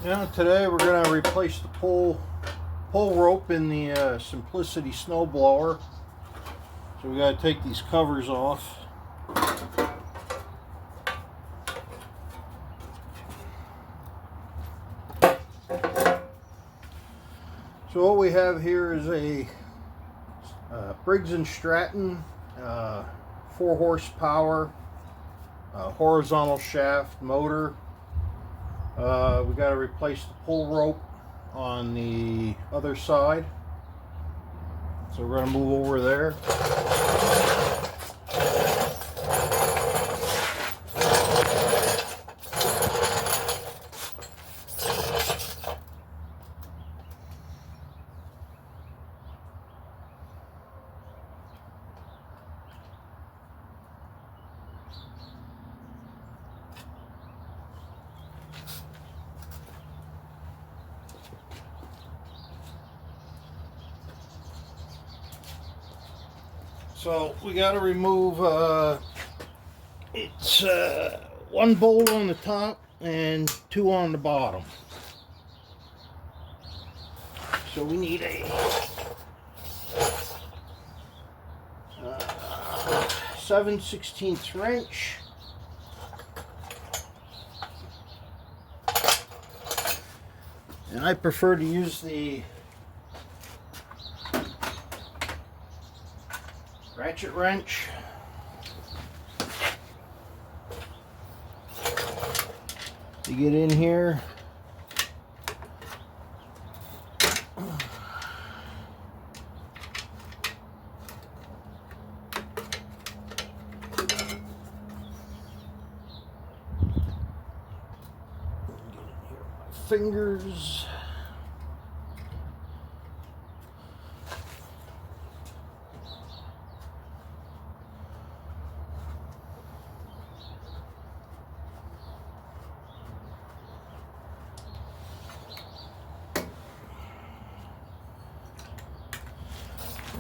Now today we're going to replace the pull rope in the Simplicity snowblower. So we got to take these covers off. So what we have here is a Briggs and Stratton 4 horsepower horizontal shaft motor. We got to replace the pull rope on the other side, so we're going to move over there. So we got to remove it's one bolt on the top and 2 on the bottom. So we need a 7/16 wrench. And I prefer to use the ratchet wrench. You get in here, fingers.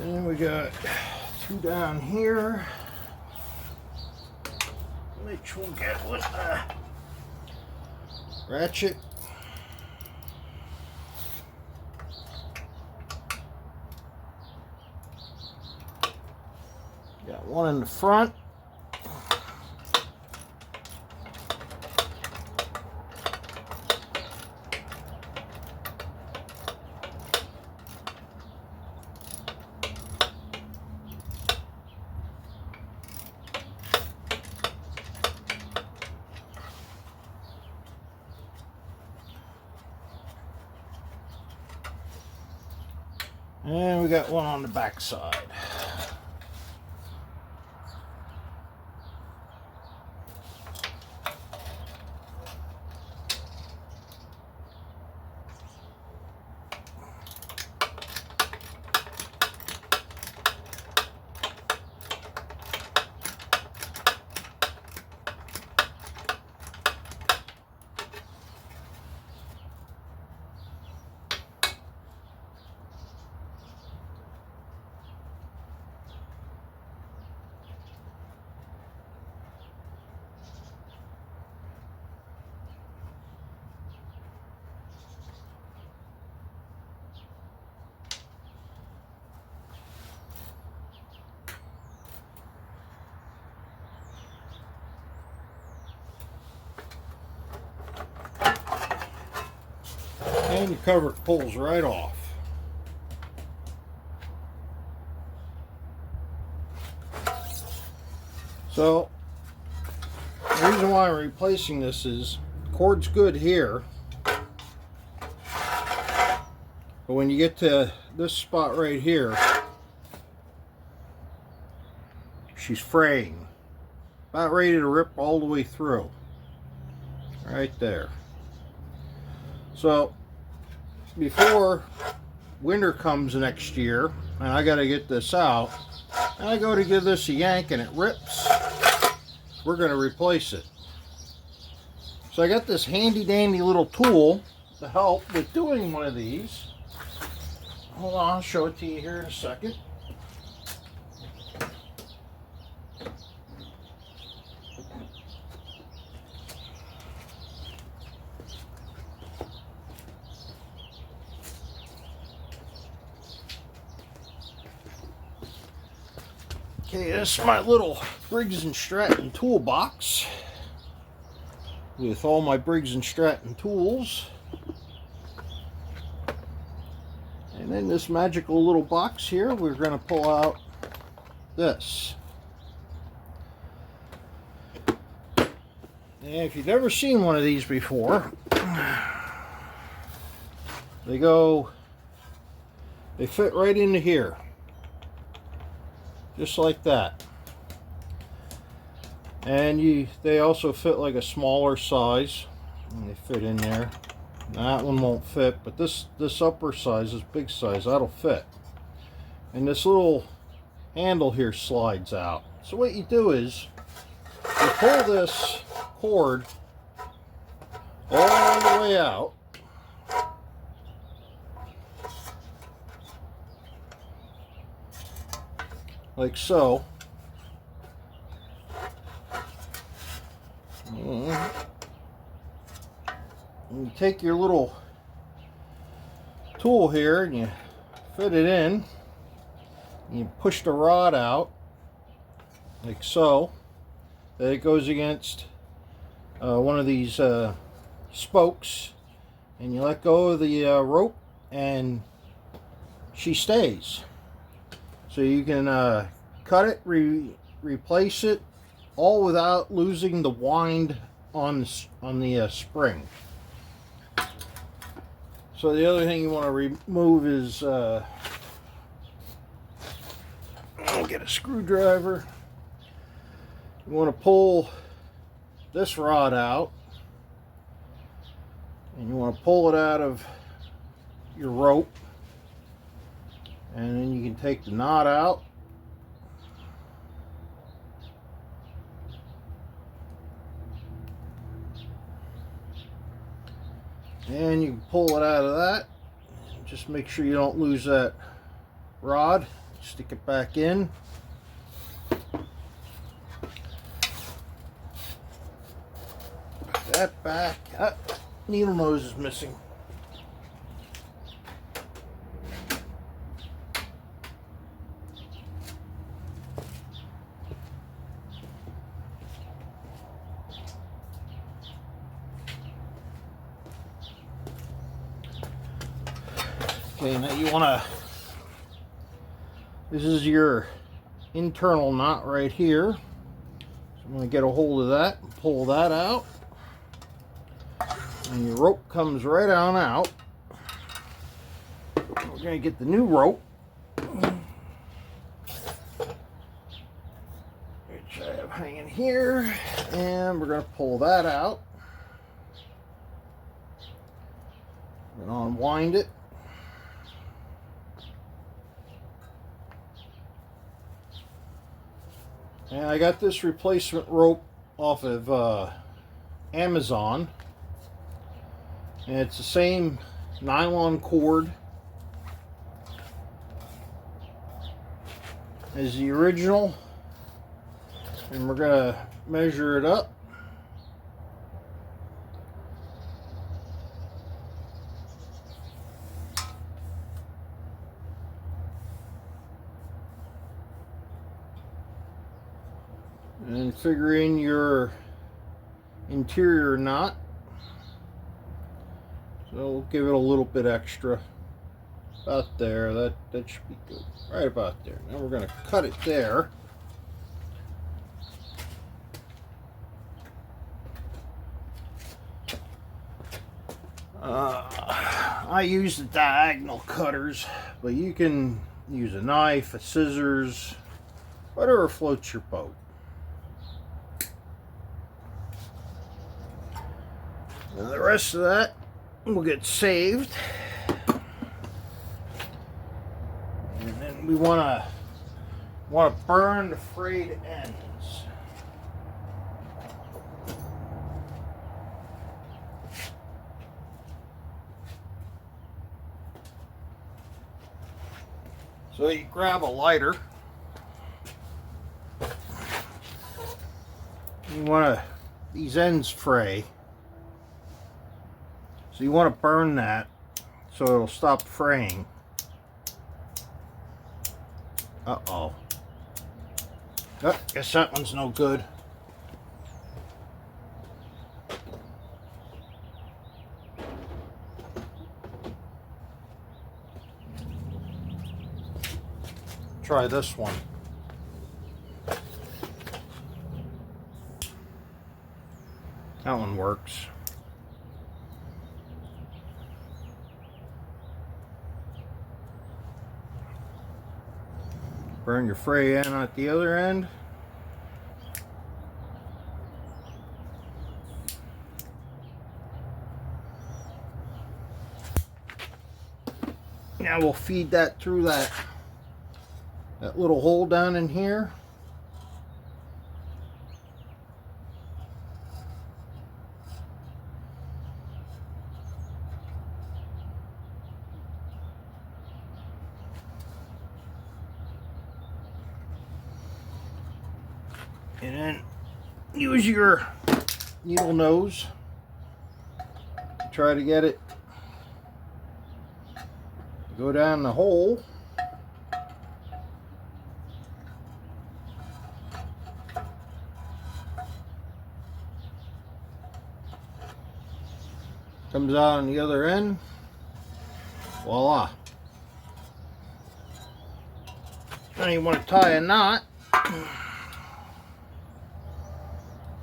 And we got 2 down here, which we'll get with the ratchet. Got 1 in the front. And we got 1 on the back side. And the cover pulls right off. So the reason why I'm replacing this is the cord's good here, but when you get to this spot right here, she's fraying, about ready to rip all the way through, right there. So before winter comes next year and I got to get this out and I go to give this a yank and it rips, we're going to replace it. So I got this handy dandy little tool to help with doing one of these. Hold on, I'll show it to you here in a second. Okay, this is my little Briggs and Stratton toolbox with all my Briggs and Stratton tools. And in this magical little box here, we're going to pull out this. And if you've never seen one of these before, they fit right into here. Just like that. And they also fit like a smaller size. And they fit in there. That one won't fit, but this upper size, this big size, that'll fit. And this little handle here slides out. So what you do is you pull this cord all the way out. Like so. And you take your little tool here and you fit it in. And you push the rod out like so. That it goes against one of these spokes, and you let go of the rope and she stays. So you can cut it, replace it, all without losing the wind on the spring. So the other thing you want to remove is, I'll get a screwdriver. You want to pull this rod out, and you want to pull it out of your rope, and then you can take the knot out. And you can pull it out of that. Just make sure you don't lose that rod. Stick it back in. Put that back. Needle nose is missing. Okay, now you want to, this is your internal knot right here. So I'm going to get a hold of that and pull that out. And your rope comes right on out. We're going to get the new rope, which I have hanging here. And we're going to pull that out. We're going to unwind it. And I got this replacement rope off of Amazon. And it's the same nylon cord as the original. And we're going to measure it up. And figure in your interior knot. So we'll give it a little bit extra. About there. That should be good. Right about there. Now we're going to cut it there. I use the diagonal cutters, but you can use a knife, a scissors, whatever floats your boat. And the rest of that will get saved. And then we want to burn the frayed ends. So you grab a lighter. You want to, these ends fray. So you want to burn that so it'll stop fraying. Uh-oh. Oh, guess that one's no good. Try this one. That one works. Burn your fray end at the other end. Now we'll feed that through that little hole down in here. And then use your needle nose to try to get it to go down the hole. Comes out on the other end. Voila. Now you want to tie a knot.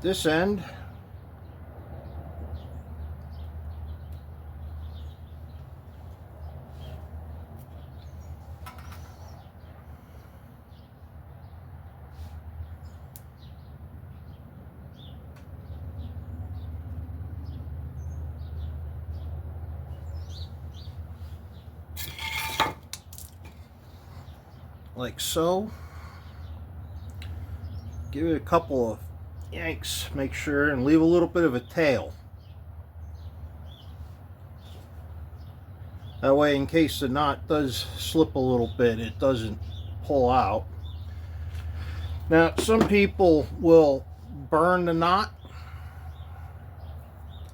This end. Like so. Give it a couple of yanks, make sure, and leave a little bit of a tail. That way, in case the knot does slip a little bit, it doesn't pull out. Now, some people will burn the knot.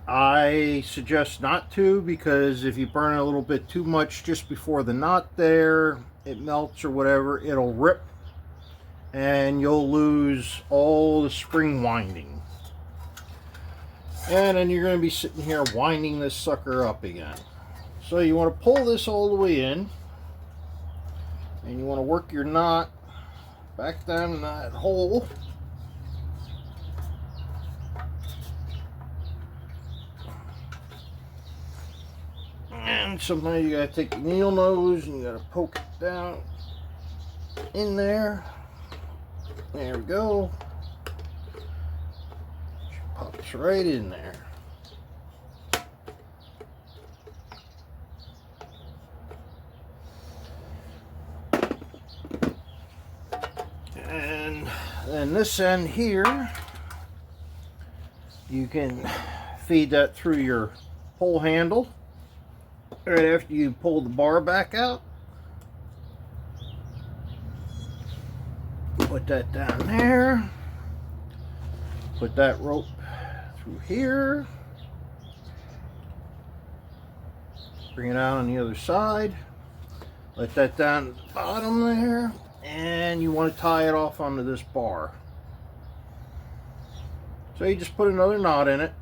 I suggest not to, because if you burn a little bit too much just before the knot there, it melts or whatever, it'll rip and you'll lose all the spring winding. And then you're going to be sitting here winding this sucker up again. So you want to pull this all the way in, and you want to work your knot back down that hole. And sometimes you got to take your needle nose and you got to poke it down in there. There we go. Pops right in there. And then this end here, you can feed that through your pole handle right after you pull the bar back out. Put that down there. Put that rope through here. Bring it out on the other side. Let that down at the bottom there. And you want to tie it off onto this bar. So you just put another knot in it.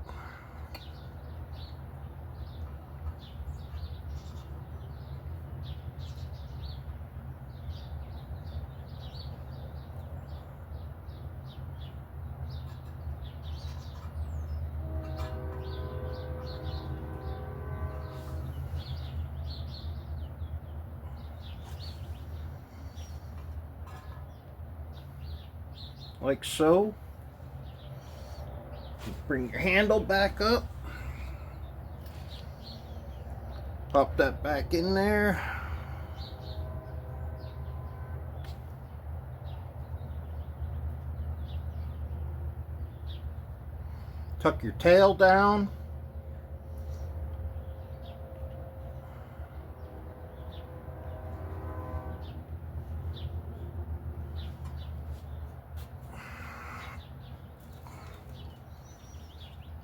Like so. Bring your handle back up. Pop that back in there. Tuck your tail down.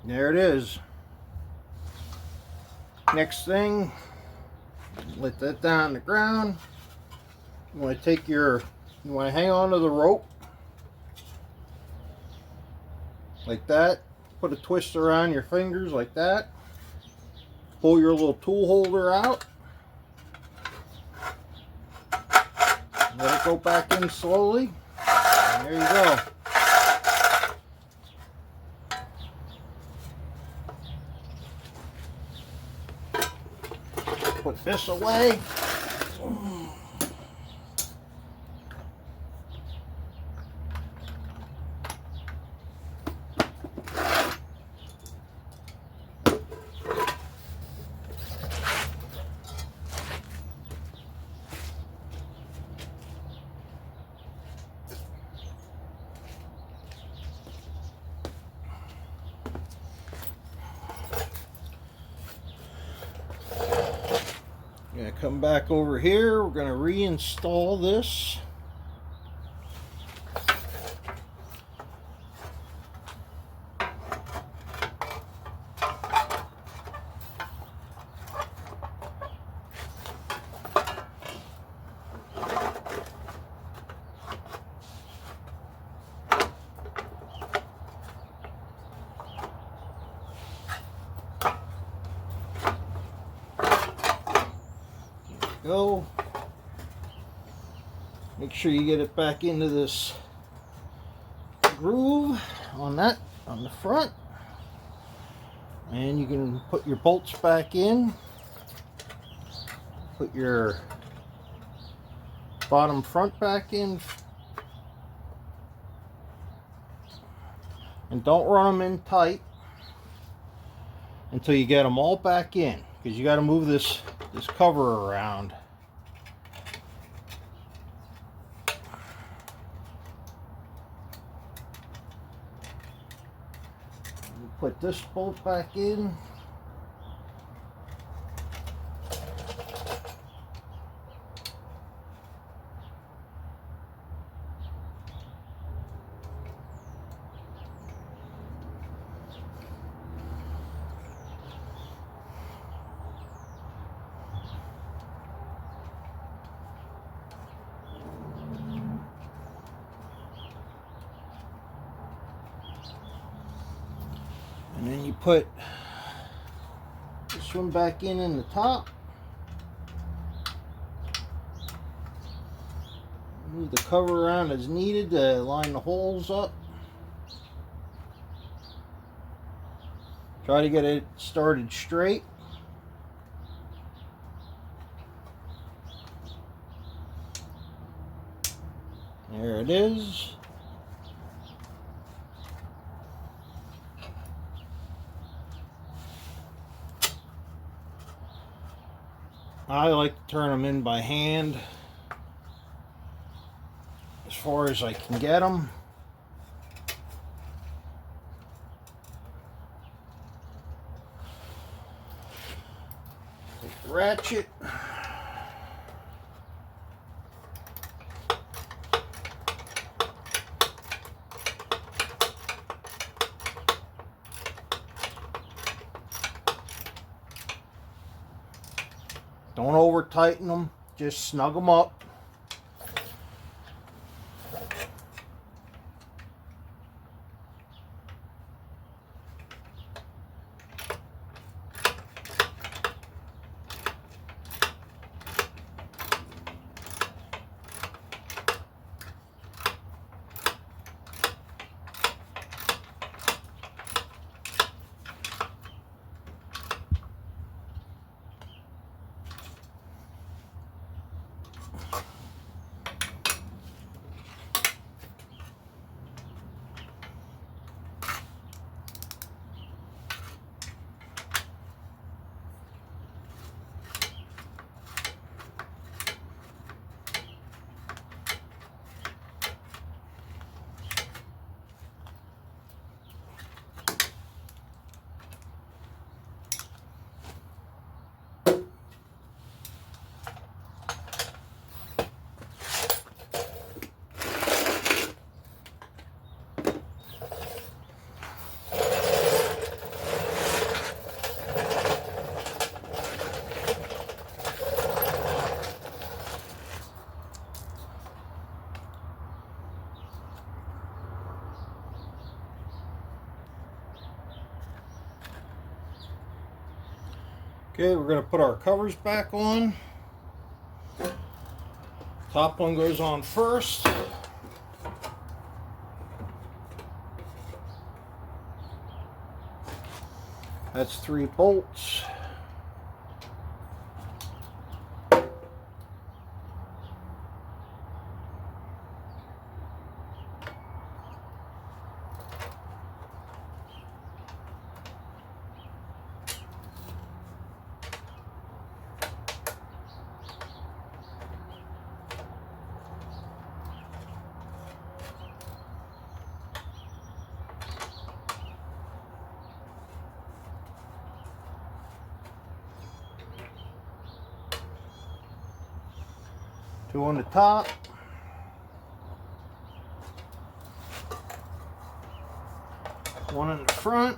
There it is. Next thing, let that down on the ground. You want to take you want to hang on to the rope like that. Put a twist around your fingers like that. Pull your little tool holder out. Let it go back in slowly. And there you go. Put this away. Gonna come back over here. We're gonna reinstall this. Go. Make sure you get it back into this groove on the front, and you can put your bolts back in. Put your bottom front back in, and don't run them in tight until you get them all back in, because you got to move this cover around. Put this bolt back in. And then you put this one back in the top. Move the cover around as needed to line the holes up. Try to get it started straight. There it is. I like to turn them in by hand as far as I can get them. Take the ratchet. Don't over tighten them, just snug them up. Okay, we're going to put our covers back on. Top one goes on first. That's 3 bolts. Two on the top. One in the front.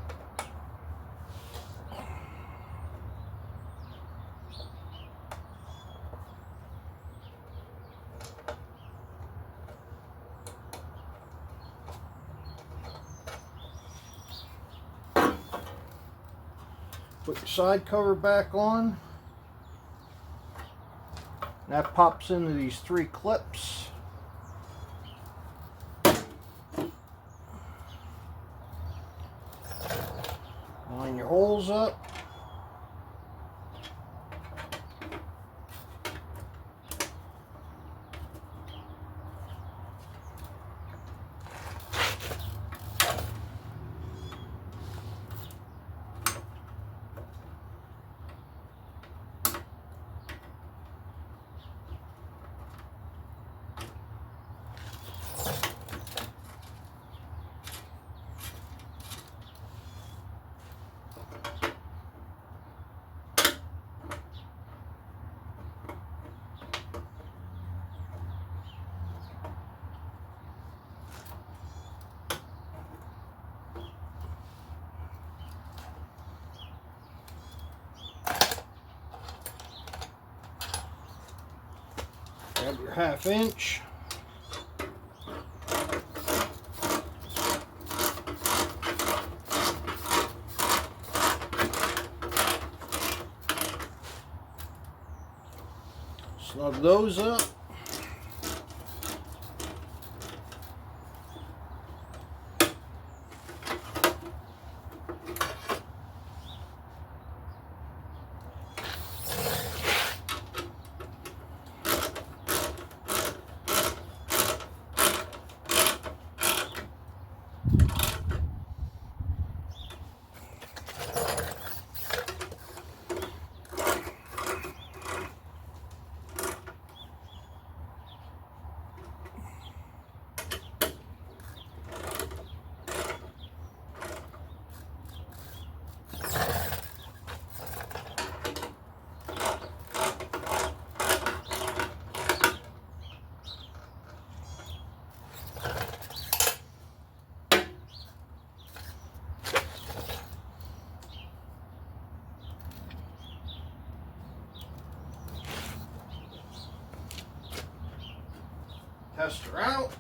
Put your side cover back on. That pops into these 3 clips. Line your holes up. Grab your 1/2 inch. Snug those up. Test her out.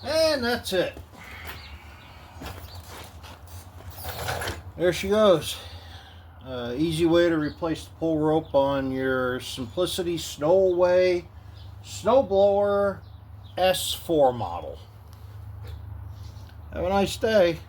And that's it. There she goes. Easy way to replace the pull rope on your Simplicity Snowaway Snowblower S4 model. Have a nice day.